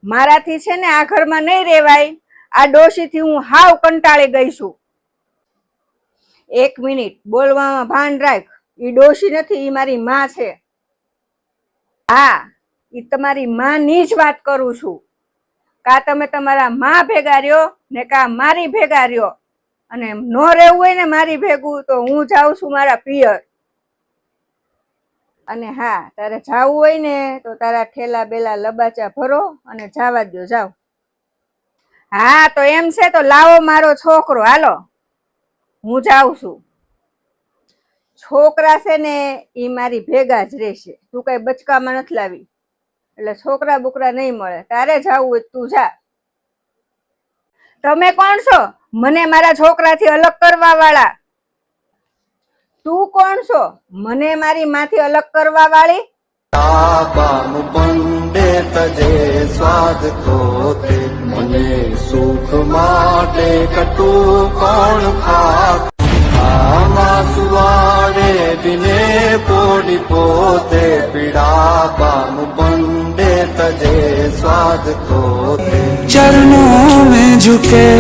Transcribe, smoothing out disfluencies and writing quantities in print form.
મારાથી છે ને આ ઘરમાં નહીં રહેવાય। આ ડોશીથી હું હાવ કંટાળી ગઈ છું। 1 મિનિટ બોલવામાં ભાન રાખ। ઈ ડોશી નથી, ઈ મારી માં છે। હા, ઈ તમારી માની જ વાત કરું છું। કા તમે તમારા માં ભેગા રહ્યો ને કા મારી ભેગા રહ્યો, અને નો રહેવું હોય ને મારી ભેગું તો હું જાઉં છું મારા પિયર। અને હા, તારે જાવું હોય ને તો તારા ઠેલા બેલા લબાચા ભરો અને જાવા દ્યો, જાવ। હા તો એમ છે તો લાવો મારો છોકરો, હાલો હું જાઉં છું। છોકરા છે ને ઈ મારી ભેગા જ રહેશે, તું કઈ બચકામાં નથી લાવી, એટલે છોકરા બોકરા નહીં મળે। તારે જાવું હોય તું જા। તમે કોણ છો મને મારા છોકરાથી અલગ કરવા વાળા? તું કોણ છો મને મારી માથી અલગ કરવા વાળી? બાનું બંડે તજે સ્વાદ કોતે, મને સુખ માટે કટું કોણ ખાત? આમાં સુવાડે બિને પોડી પોતે, પીડા બાનું બંડે તજે સ્વાદ કોતે, ચરણોं में झुके।